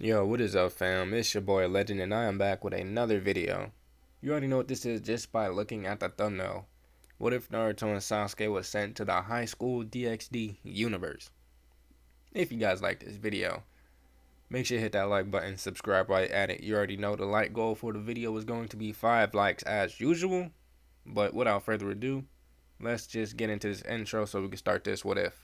Yo, what is up, fam? It's your boy Legend, and I am back with another video. You already know what this is just by looking at the thumbnail. What if Naruto and Sasuke was sent to the Highschool DxD Universe? If you guys like this video, make sure you hit that like button, subscribe right at it. You already know the like goal for the video is going to be 5 likes as usual. But without further ado, let's just get into this intro so we can start this what if.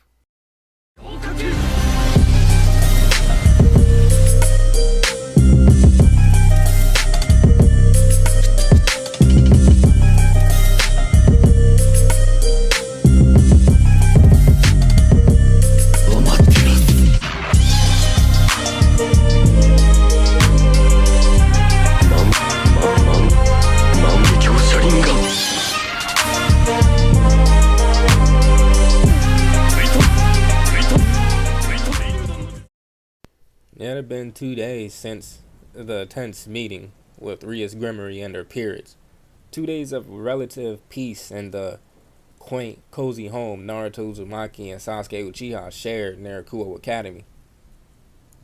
It had been 2 days since the tense meeting with Ria's Grimory and her peers. 2 days of relative peace in the quaint, cozy home Naruto Uzumaki and Sasuke Uchiha shared in their Kuo Academy.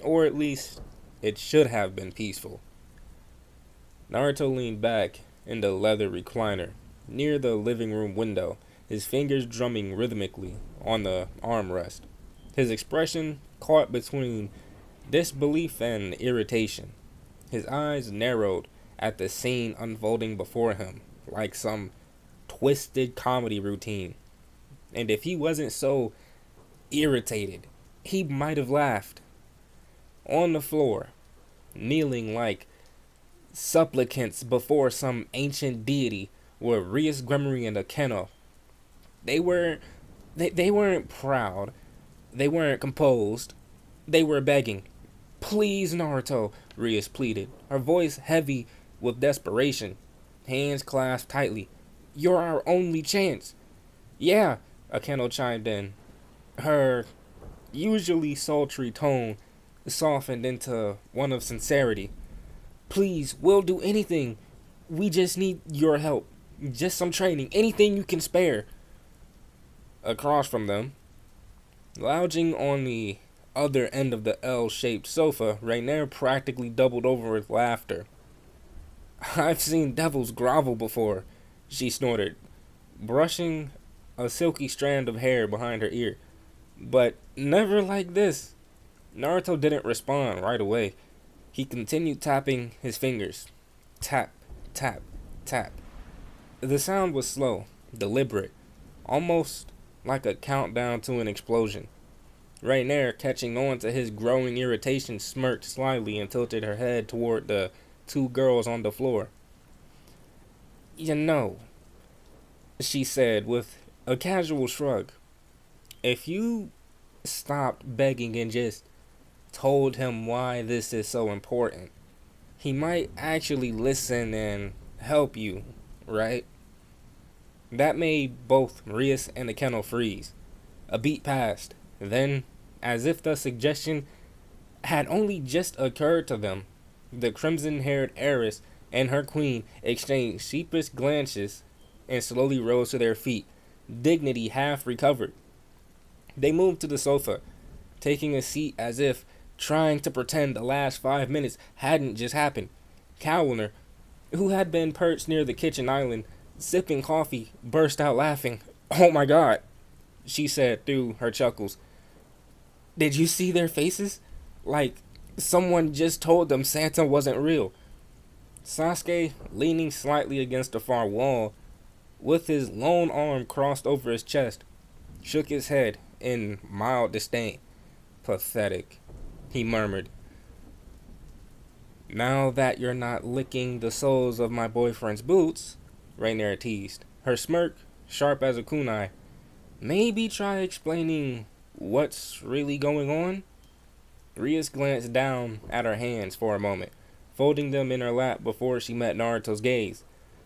Or at least, it should have been peaceful. Naruto leaned back in the leather recliner near the living room window, his fingers drumming rhythmically on the armrest. His expression caught between disbelief and irritation. His eyes narrowed at the scene unfolding before him, like some twisted comedy routine. And if he wasn't so irritated, he might have laughed. On the floor, kneeling like supplicants before some ancient deity, were Rias Grimory and Akeno. They weren't proud. They weren't composed. They were begging. "Please, Naruto," Rias pleaded, her voice heavy with desperation, hands clasped tightly. "You're our only chance." "Yeah," Akeno chimed in, her usually sultry tone softened into one of sincerity. "Please, we'll do anything. We just need your help. Just some training. Anything you can spare." Across from them, lounging on the other end of the L-shaped sofa, Rainier practically doubled over with laughter. "I've seen devils grovel before," she snorted, brushing a silky strand of hair behind her ear. "But never like this." Naruto didn't respond right away. He continued tapping his fingers. Tap, tap, tap. The sound was slow, deliberate, almost like a countdown to an explosion. Rainier, catching on to his growing irritation, smirked slyly and tilted her head toward the two girls on the floor. "You know," she said with a casual shrug, "if you stopped begging and just told him why this is so important, he might actually listen and help you, right?" That made both Rias and Akeno freeze. A beat passed. Then, as if the suggestion had only just occurred to them, the crimson-haired heiress and her queen exchanged sheepish glances and slowly rose to their feet, dignity half recovered. They moved to the sofa, taking a seat as if trying to pretend the last 5 minutes hadn't just happened. Cowler, who had been perched near the kitchen island, sipping coffee, burst out laughing. "Oh my God," she said through her chuckles. "Did you see their faces? Like someone just told them Santa wasn't real." Sasuke, leaning slightly against the far wall, with his lone arm crossed over his chest, shook his head in mild disdain. "Pathetic," he murmured. "Now that you're not licking the soles of my boyfriend's boots," Rainier teased, her smirk sharp as a kunai, "maybe try explaining what's really going on?" Rias glanced down at her hands for a moment, folding them in her lap before she met Naruto's gaze.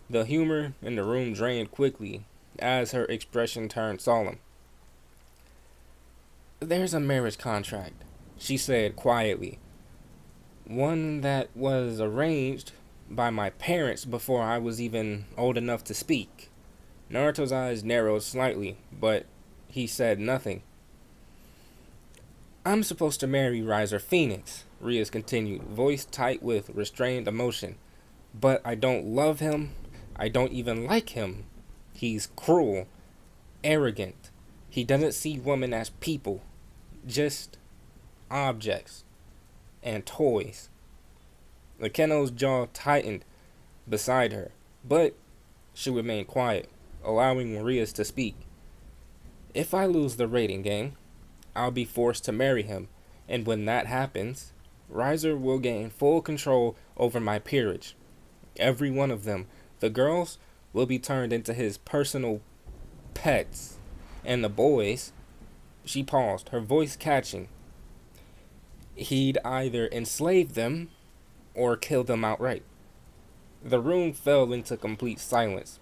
The humor in the room drained quickly as her expression turned solemn. "There's a marriage contract," she said quietly. "One that was arranged by my parents before I was even old enough to speak." Naruto's eyes narrowed slightly, but he said nothing. I'm supposed to marry Riser Phoenix, Rias continued, voice tight with restrained emotion. But I don't love him. I don't even like him. He's cruel, arrogant. He doesn't see women as people, just objects and toys. Akeno's jaw tightened beside her, but she remained quiet, allowing Rias to speak. If I lose the rating game, I'll be forced to marry him, and when that happens, Riser will gain full control over my peerage. Every one of them, the girls, will be turned into his personal pets, and the boys, she paused, her voice catching, he'd either enslave them or kill them outright. The room fell into complete silence.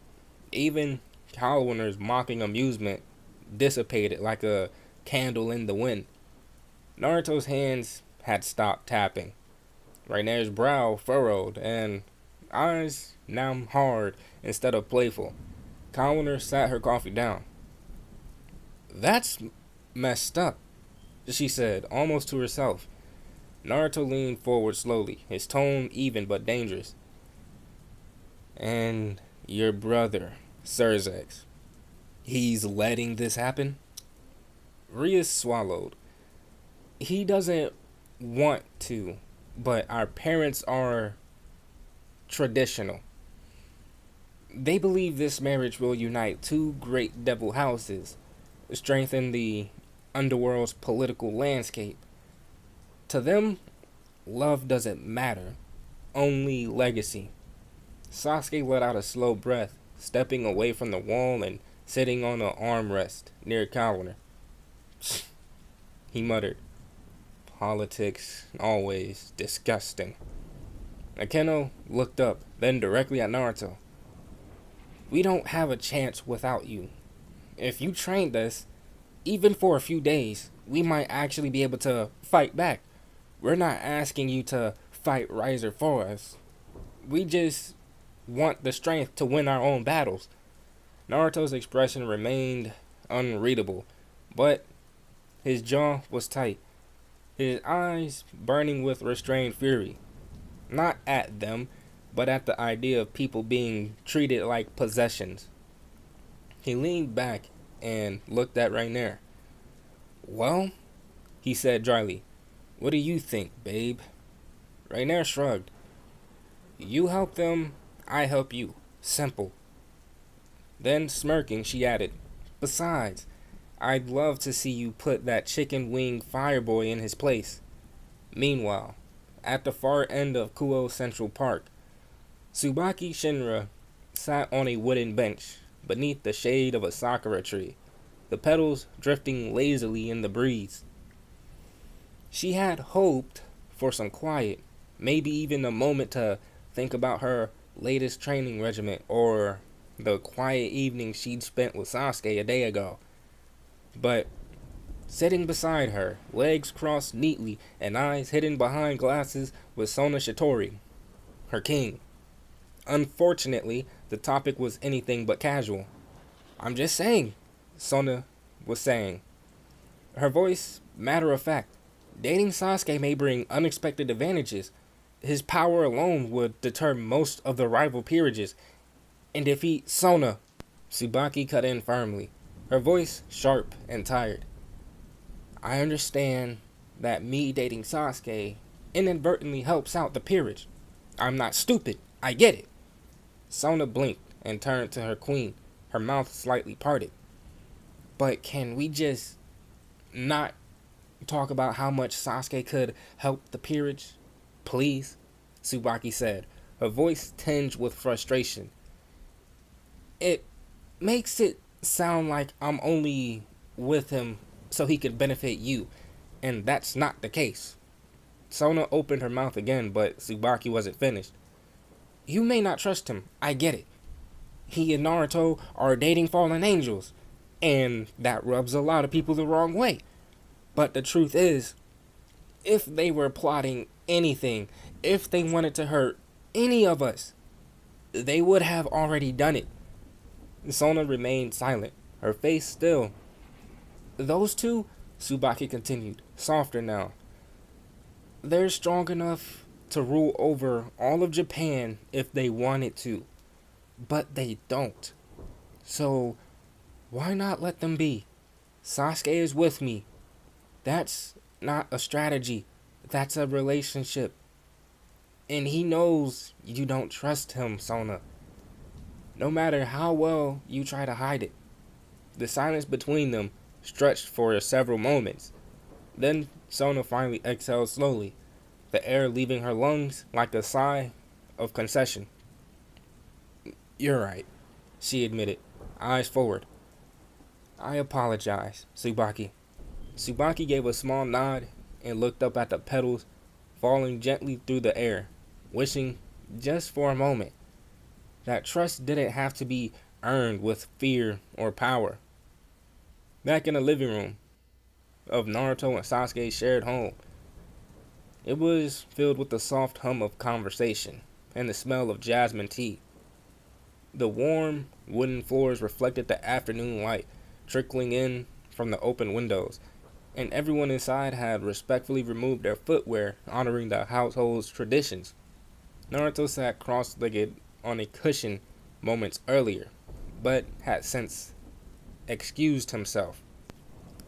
Even Calwiner's mocking amusement dissipated like a candle in the wind. Naruto's hands had stopped tapping. Rainer's brow furrowed and eyes now hard instead of playful. Calwiner sat her coffee down. That's messed up, she said, almost to herself. Naruto leaned forward slowly, his tone even but dangerous. And your brother, Surzex, he's letting this happen? Rias swallowed. He doesn't want to, but our parents are traditional. They believe this marriage will unite two great devil houses, strengthen the underworld's political landscape. To them, love doesn't matter, only legacy. Sasuke let out a slow breath, stepping away from the wall and sitting on an armrest near Calwiner. He muttered, politics, always disgusting. Akeno looked up, then directly at Naruto. We don't have a chance without you. If you trained us, even for a few days, we might actually be able to fight back. We're not asking you to fight Riser for us. We just want the strength to win our own battles. Naruto's expression remained unreadable, but his jaw was tight, his eyes burning with restrained fury. Not at them, but at the idea of people being treated like possessions. He leaned back and looked at Rainer. Well, he said dryly, what do you think, babe? Rainer shrugged. You help them, I help you. Simple. Then, smirking, she added, besides, I'd love to see you put that chicken wing fireboy in his place. Meanwhile, at the far end of Kuo Central Park, Tsubaki Shinra sat on a wooden bench beneath the shade of a sakura tree, the petals drifting lazily in the breeze. She had hoped for some quiet, maybe even a moment to think about her latest training regimen or the quiet evening she'd spent with Sasuke a day ago. But sitting beside her, legs crossed neatly and eyes hidden behind glasses, was Sona Shitori, her king. Unfortunately, the topic was anything but casual. I'm just saying, Sona was saying, her voice matter of fact. Dating Sasuke may bring unexpected advantages. His power alone would deter most of the rival peerages. And if he... Sona, Tsubaki cut in firmly, her voice sharp and tired. I understand that me dating Sasuke inadvertently helps out the peerage. I'm not stupid. I get it. Sona blinked and turned to her queen, her mouth slightly parted. But can we just not talk about how much Sasuke could help the peerage? Please, Tsubaki said, her voice tinged with frustration. It makes it sound like I'm only with him so he could benefit you, and that's not the case. Sona opened her mouth again, but Tsubaki wasn't finished. You may not trust him, I get it. He and Naruto are dating fallen angels, and that rubs a lot of people the wrong way. But the truth is, if they were plotting anything, if they wanted to hurt any of us, they would have already done it. Sona remained silent, her face still. Those two, Tsubaki continued, softer now. They're strong enough to rule over all of Japan if they wanted to, but they don't. So, why not let them be? Sasuke is with me. That's not a strategy, that's a relationship. And he knows you don't trust him, Sona. No matter how well you try to hide it. The silence between them stretched for several moments. Then Sona finally exhaled slowly, the air leaving her lungs like a sigh of concession. You're right, she admitted, eyes forward. I apologize, Tsubaki. Tsubaki gave a small nod and looked up at the petals falling gently through the air, wishing, just for a moment, that trust didn't have to be earned with fear or power. Back in the living room of Naruto and Sasuke's shared home, it was filled with the soft hum of conversation and the smell of jasmine tea. The warm wooden floors reflected the afternoon light trickling in from the open windows, and everyone inside had respectfully removed their footwear, honoring the household's traditions. Naruto sat cross-legged on a cushion moments earlier, but had since excused himself.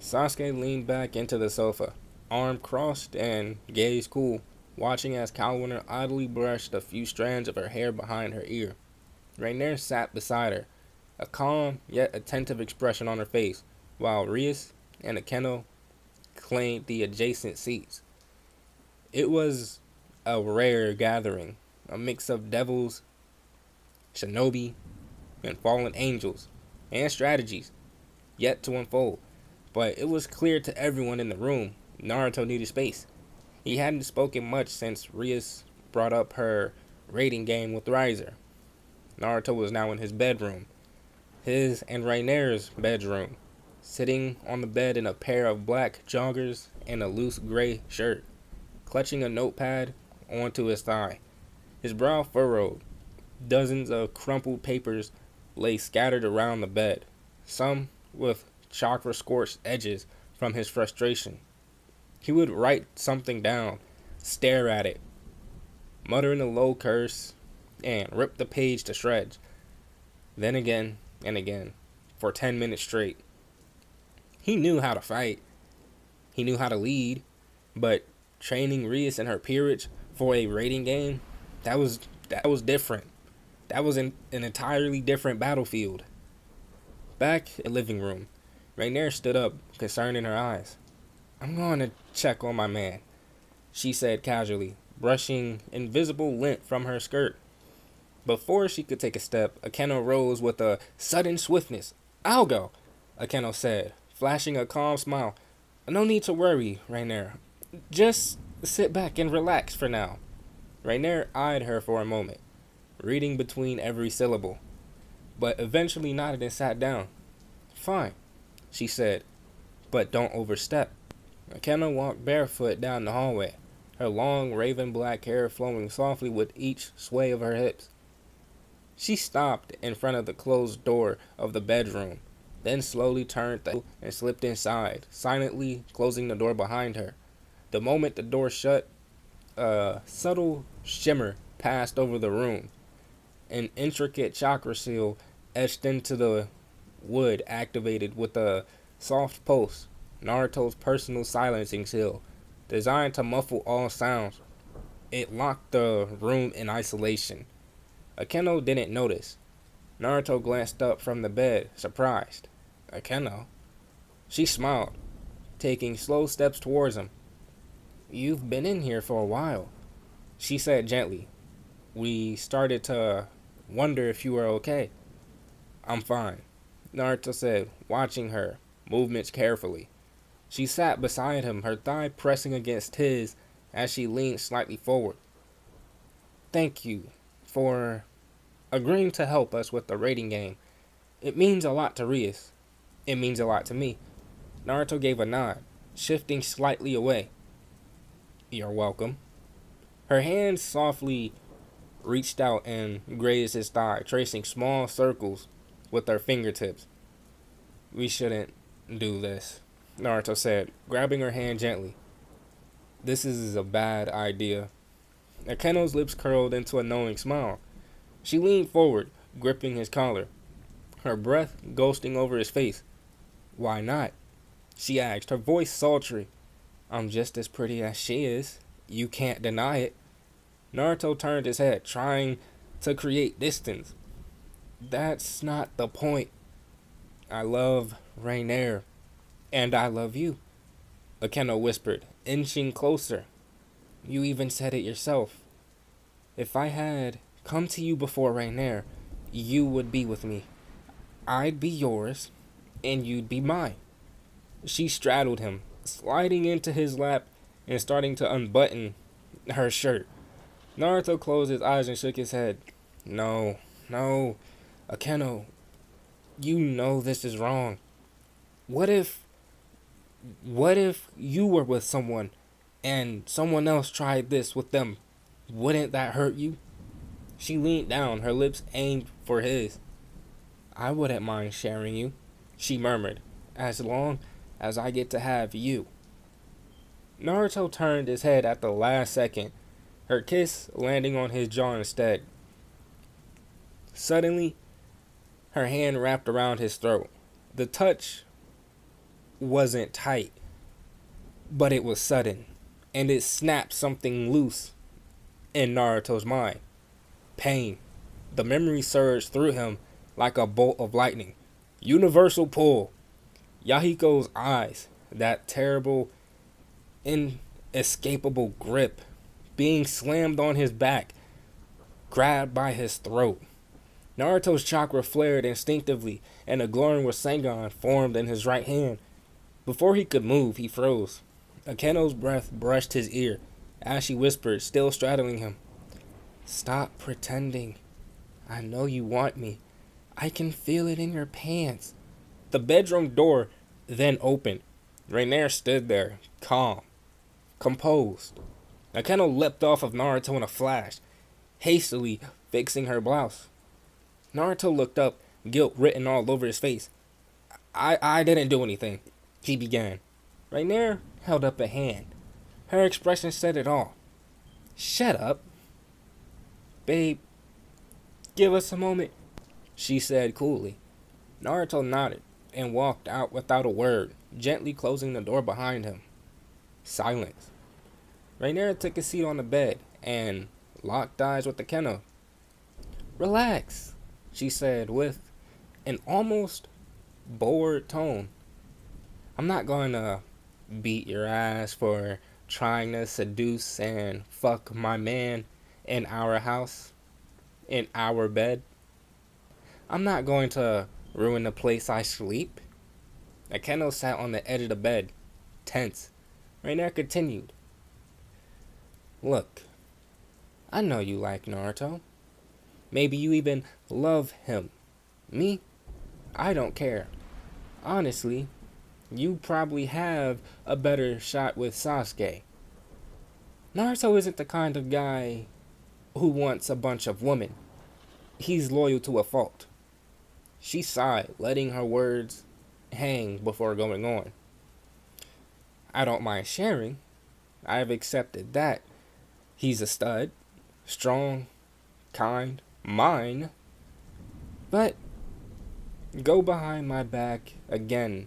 Sasuke leaned back into the sofa, arm crossed and gaze cool, watching as Calwinter idly brushed a few strands of her hair behind her ear. Rainier sat beside her, a calm yet attentive expression on her face, while Rias and Akeno claimed the adjacent seats. It was a rare gathering, a mix of devils, shinobi, and fallen angels, and strategies yet to unfold. But it was clear to everyone in the room Naruto needed space. He hadn't spoken much since Rias brought up her raiding game with Riser. Naruto was now in his bedroom, his and Rainier's bedroom, sitting on the bed in a pair of black joggers and a loose gray shirt, clutching a notepad onto his thigh, his brow furrowed. Dozens of crumpled papers lay scattered around the bed, some with chakra-scorched edges from his frustration. He would write something down, stare at it, muttering a low curse, and rip the page to shreds. Then again and again, for 10 minutes straight. He knew how to fight. He knew how to lead, but training Rias and her peerage for a raiding game, that was different. That was an entirely different battlefield. Back in the living room, Rainier stood up, concern in her eyes. I'm going to check on my man, she said casually, brushing invisible lint from her skirt. Before she could take a step, Akeno rose with a sudden swiftness. I'll go, Akeno said, flashing a calm smile. No need to worry, Rainier. Just sit back and relax for now. Rainier eyed her for a moment, reading between every syllable, but eventually nodded and sat down. Fine, she said, but don't overstep. Akeno walked barefoot down the hallway, her long raven black hair flowing softly with each sway of her hips. She stopped in front of the closed door of the bedroom, then slowly turned and slipped inside, silently closing the door behind her. The moment the door shut, a subtle shimmer passed over the room. An intricate chakra seal etched into the wood activated with a soft pulse, Naruto's personal silencing seal, designed to muffle all sounds. It locked the room in isolation. Akeno didn't notice. Naruto glanced up from the bed, surprised. Akeno? She smiled, taking slow steps towards him. You've been in here for a while, she said gently. We started to wonder if you were okay. I'm fine, Naruto said, watching her movements carefully. She sat beside him, her thigh pressing against his as she leaned slightly forward. Thank you for agreeing to help us with the raiding game. It means a lot to Rias. It means a lot to me. Naruto gave a nod, shifting slightly away. You're welcome. Her hand softly reached out and grazed his thigh, tracing small circles with her fingertips. We shouldn't do this, Naruto said, grabbing her hand gently. This is a bad idea. Akeno's lips curled into a knowing smile. She leaned forward, gripping his collar, her breath ghosting over his face. Why not? She asked, her voice sultry. I'm just as pretty as she is. You can't deny it. Naruto turned his head, trying to create distance. That's not the point. I love Rainier, and I love you, Akeno whispered, inching closer. You even said it yourself. If I had come to you before Rainier, you would be with me. I'd be yours, and you'd be mine. She straddled him, sliding into his lap and starting to unbutton her shirt. Naruto closed his eyes and shook his head. No, no, Akeno, you know this is wrong. What if you were with someone and someone else tried this with them? Wouldn't that hurt you? She leaned down, her lips aimed for his. I wouldn't mind sharing you, she murmured, as long as I get to have you. Naruto turned his head at the last second, her kiss landing on his jaw instead. Suddenly, her hand wrapped around his throat. The touch wasn't tight, but it was sudden, and it snapped something loose in Naruto's mind. Pain. The memory surged through him like a bolt of lightning. Universal pull. Yahiko's eyes, that terrible, inescapable grip, being slammed on his back, grabbed by his throat. Naruto's chakra flared instinctively, and a glowing Rasengan formed in his right hand. Before he could move, he froze. Akeno's breath brushed his ear as she whispered, still straddling him. Stop pretending. I know you want me. I can feel it in your pants. The bedroom door then opened. Rainier stood there, calm, composed. Akeno leapt off of Naruto in a flash, hastily fixing her blouse. Naruto looked up, guilt written all over his face. I didn't do anything, he began. Rainier held up a hand. Her expression said it all. Shut up. Babe, give us a moment, she said coolly. Naruto nodded and walked out without a word, gently closing the door behind him. Silence. Rainier took a seat on the bed and locked eyes with Akeno. Relax, she said with an almost bored tone. I'm not going to beat your ass for trying to seduce and fuck my man in our house, in our bed. I'm not going to ruin the place I sleep. Akeno sat on the edge of the bed, tense. Rainier continued. Look, I know you like Naruto. Maybe you even love him. Me? I don't care. Honestly, you probably have a better shot with Sasuke. Naruto isn't the kind of guy who wants a bunch of women. He's loyal to a fault. She sighed, letting her words hang before going on. I don't mind sharing. I've accepted that. He's a stud, strong, kind, mine. But go behind my back again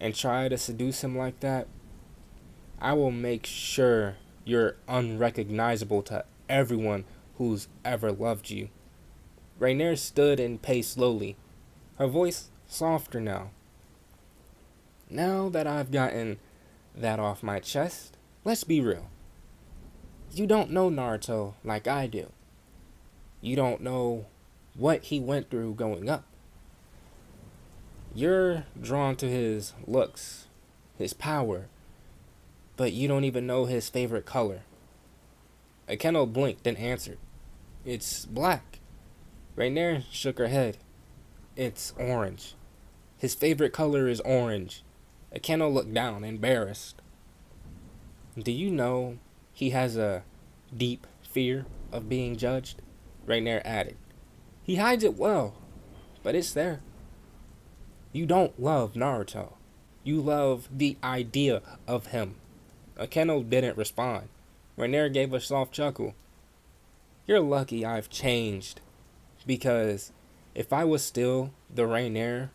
and try to seduce him like that. I will make sure you're unrecognizable to everyone who's ever loved you. Rainier stood and paced slowly, her voice softer now. Now that I've gotten that off my chest, let's be real. You don't know Naruto like I do. You don't know what he went through growing up. You're drawn to his looks, his power, but you don't even know his favorite color. Akeno blinked and answered. It's black. Rainier shook her head. It's orange. His favorite color is orange. Akeno looked down, embarrassed. Do you know he has a deep fear of being judged? Rainier added. He hides it well, but it's there. You don't love Naruto. You love the idea of him. Akeno didn't respond. Rainier gave a soft chuckle. You're lucky I've changed, because if I was still the Rainier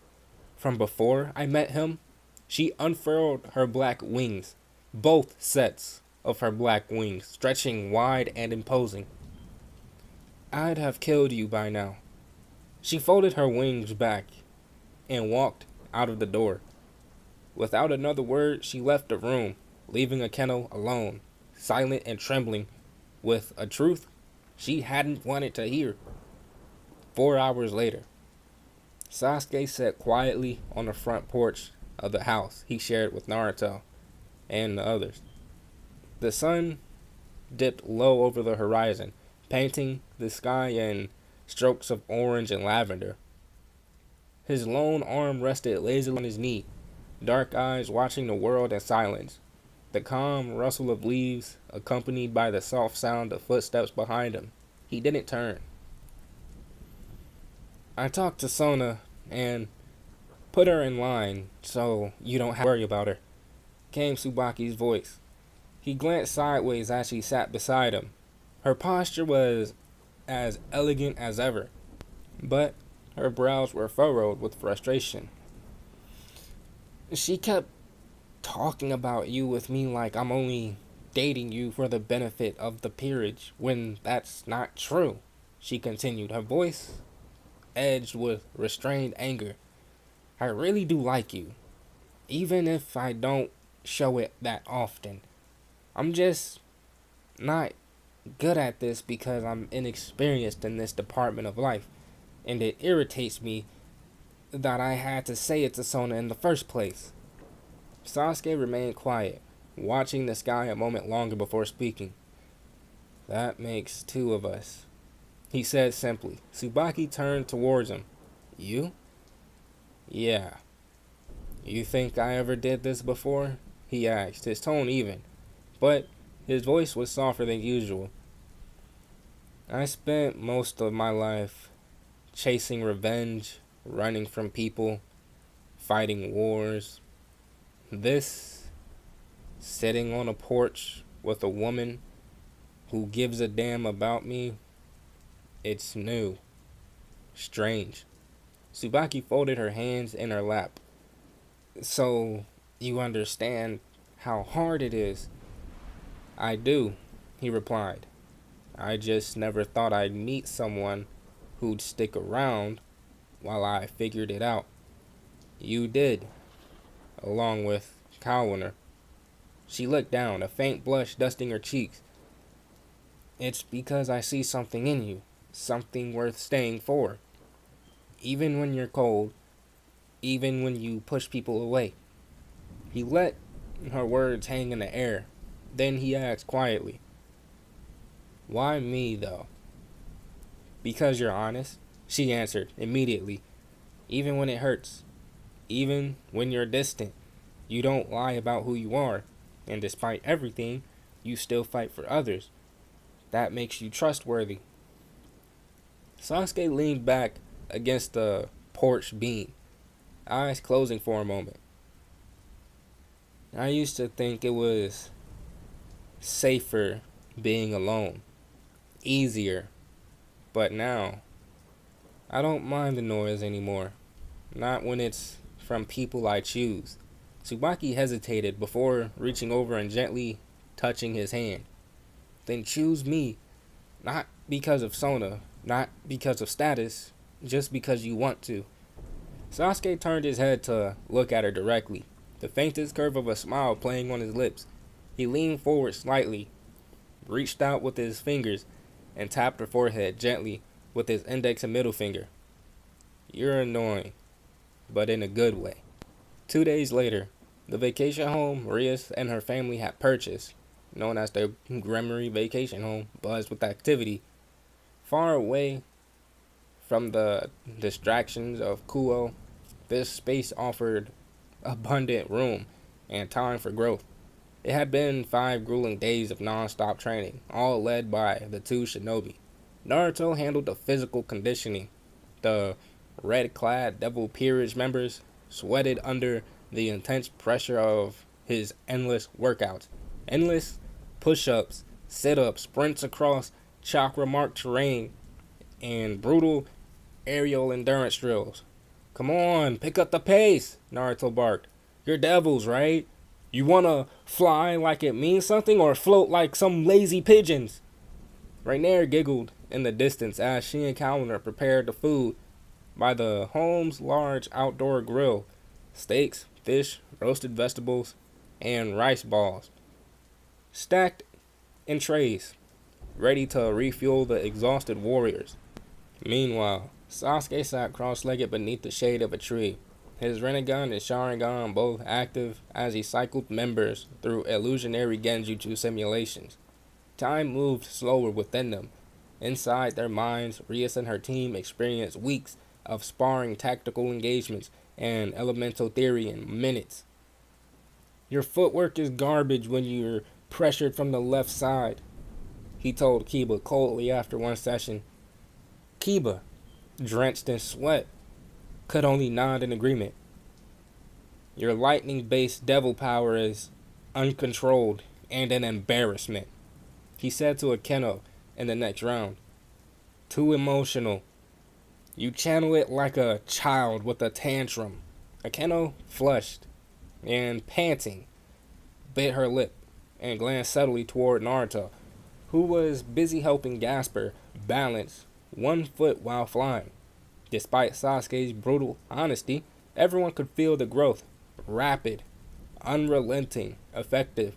from before I met him, she unfurled her black wings, both sets of her black wings, stretching wide and imposing. I'd have killed you by now. She folded her wings back and walked out of the door. Without another word, she left the room, leaving Akeno alone, silent and trembling, with a truth she hadn't wanted to hear. 4 hours later, Sasuke sat quietly on the front porch of the house he shared with Naruto and the others. The sun dipped low over the horizon, painting the sky in strokes of orange and lavender. His lone arm rested lazily on his knee, dark eyes watching the world in silence. The calm rustle of leaves accompanied by the soft sound of footsteps behind him. He didn't turn. I talked to Sona and put her in line so you don't have to worry about her, came Tsubaki's voice. He glanced sideways as she sat beside him. Her posture was as elegant as ever, but her brows were furrowed with frustration. She kept talking about you with me like I'm only dating you for the benefit of the peerage, when that's not true, she continued, her voice edged with restrained anger. I really do like you, even if I don't show it that often. I'm just not good at this because I'm inexperienced in this department of life, and it irritates me that I had to say it to Sona in the first place. Sasuke remained quiet, watching the sky a moment longer before speaking. That makes two of us, he said simply. Tsubaki turned towards him. You? Yeah. You think I ever did this before? He asked, his tone even, but his voice was softer than usual. I spent most of my life chasing revenge, running from people, fighting wars. This, sitting on a porch with a woman who gives a damn about me, it's new. Strange. Tsubaki folded her hands in her lap. So, you understand how hard it is? I do, he replied. I just never thought I'd meet someone who'd stick around while I figured it out. You did, along with Kawiner. She looked down, a faint blush dusting her cheeks. It's because I see something in you, something worth staying for. Even when you're cold, even when you push people away. He let her words hang in the air. Then he asked quietly, why me, though? Because you're honest, she answered immediately. Even when it hurts, even when you're distant, you don't lie about who you are, and despite everything, you still fight for others. That makes you trustworthy. Sasuke leaned back against the porch beam, eyes closing for a moment. I used to think it was safer being alone, easier, but now I don't mind the noise anymore, not when it's from people I choose. Tsubaki hesitated before reaching over and gently touching his hand. Then choose me, not because of Sona, not because of status, just because you want to. Sasuke turned his head to look at her directly, the faintest curve of a smile playing on his lips. He leaned forward slightly, reached out with his fingers, and tapped her forehead gently with his index and middle finger. You're annoying, but in a good way. 2 days later, the vacation home Rias and her family had purchased, known as their Gremory vacation home, buzzed with activity. Far away from the distractions of Kuo, this space offered abundant room and time for growth. It had been 5 grueling days of non-stop training, all led by the two shinobi. Naruto handled the physical conditioning. The red-clad Devil Peerage members sweated under the intense pressure of his endless workouts. Endless push-ups, sit-ups, sprints across chakra-marked terrain, and brutal aerial endurance drills. Come on, pick up the pace, Naruto barked. You're devils, right? You wanna fly like it means something or float like some lazy pigeons? Rainier giggled in the distance as she and Calendar prepared the food by the home's large outdoor grill. Steaks, fish, roasted vegetables, and rice balls stacked in trays, ready to refuel the exhausted warriors. Meanwhile, Sasuke sat cross-legged beneath the shade of a tree, his Rinnegan and Sharingan both active as he cycled members through illusionary Genjutsu simulations. Time moved slower within them. Inside their minds, Rias and her team experienced weeks of sparring tactical engagements and elemental theory in minutes. Your footwork is garbage when you're pressured from the left side, he told Kiba coldly after one session. Kiba, drenched in sweat, could only nod in agreement. Your lightning-based devil power is uncontrolled and an embarrassment, he said to Akeno in the next round. Too emotional. You channel it like a child with a tantrum. Akeno flushed and, panting, bit her lip and glanced subtly toward Naruto, who was busy helping Gasper balance one foot while flying. Despite Sasuke's brutal honesty, everyone could feel the growth. Rapid, unrelenting, effective.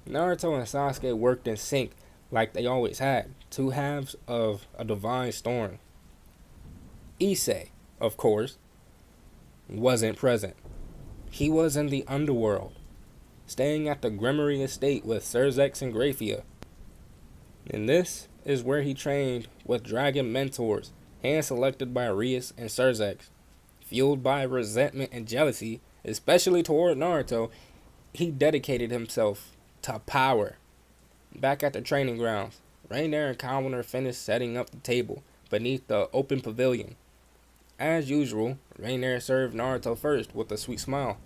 Naruto and Sasuke worked in sync like they always had, two halves of a divine storm. Issei, of course, wasn't present. He was in the underworld, staying at the Gremory estate with Serzex and Graphia. And this is where he trained with dragon mentors, hand-selected by Rias and Serzex. Fueled by resentment and jealousy, especially toward Naruto, he dedicated himself to power. Back at the training grounds, Rainier and Calendar finished setting up the table beneath the open pavilion. As usual, Rainier served Naruto first with a sweet smile.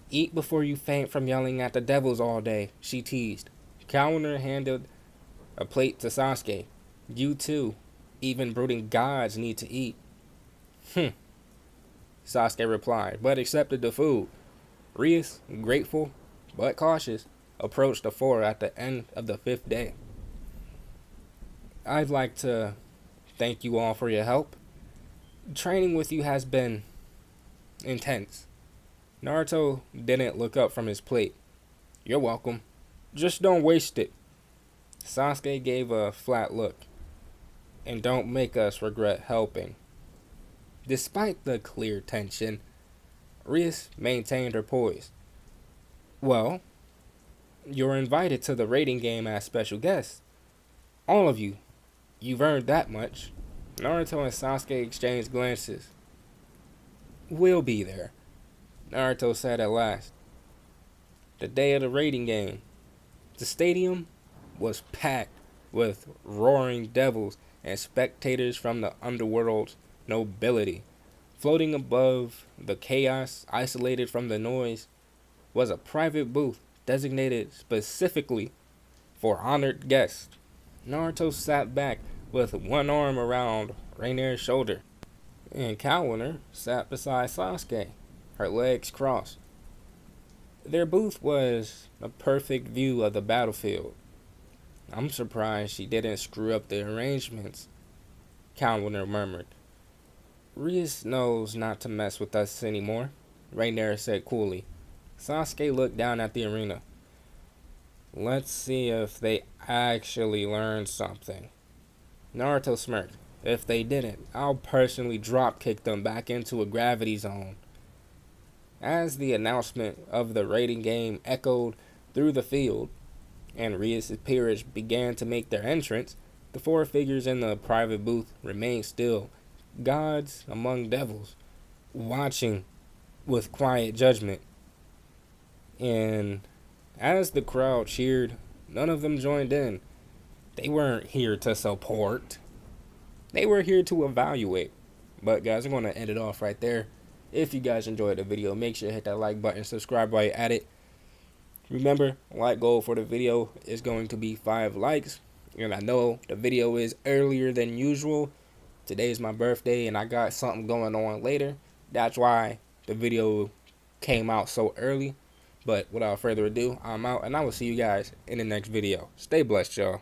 Eat before you faint from yelling at the devils all day, she teased. Calendar handed a plate to Sasuke. You too. Even brooding gods need to eat. Sasuke replied, but accepted the food. Rias, grateful but cautious, approached the four at the end of the 5th day. I'd like to thank you all for your help. Training with you has been intense. Naruto didn't look up from his plate. You're welcome. Just don't waste it. Sasuke gave a flat look. And don't make us regret helping. Despite the clear tension, Rias maintained her poise. Well, you're invited to the rating game as special guests. All of you. You've earned that much. Naruto and Sasuke exchanged glances. We'll be there, Naruto said at last. The day of the rating game. The stadium was packed with roaring devils and spectators from the underworld's nobility. Floating above the chaos, isolated from the noise, was a private booth designated specifically for honored guests. Naruto sat back with one arm around Rainier's shoulder, and Calendar sat beside Sasuke, her legs crossed. Their booth was a perfect view of the battlefield. I'm surprised she didn't screw up the arrangements, Calendar murmured. Rias knows not to mess with us anymore, Rainier said coolly. Sasuke looked down at the arena. Let's see if they actually learned something. Naruto smirked. If they didn't, I'll personally drop-kick them back into a gravity zone. As the announcement of the rating game echoed through the field, and Rias' peers began to make their entrance, the four figures in the private booth remained still, gods among devils, watching with quiet judgment. And as the crowd cheered, none of them joined in. They weren't here to support. They were here to evaluate. But guys, I'm going to end it off right there. If you guys enjoyed the video, make sure to hit that like button, subscribe while you're at it. Remember, like goal for the video is going to be 5 likes. And I know the video is earlier than usual. Today's my birthday and I got something going on later. That's why the video came out so early. But without further ado, I'm out and I will see you guys in the next video. Stay blessed, y'all.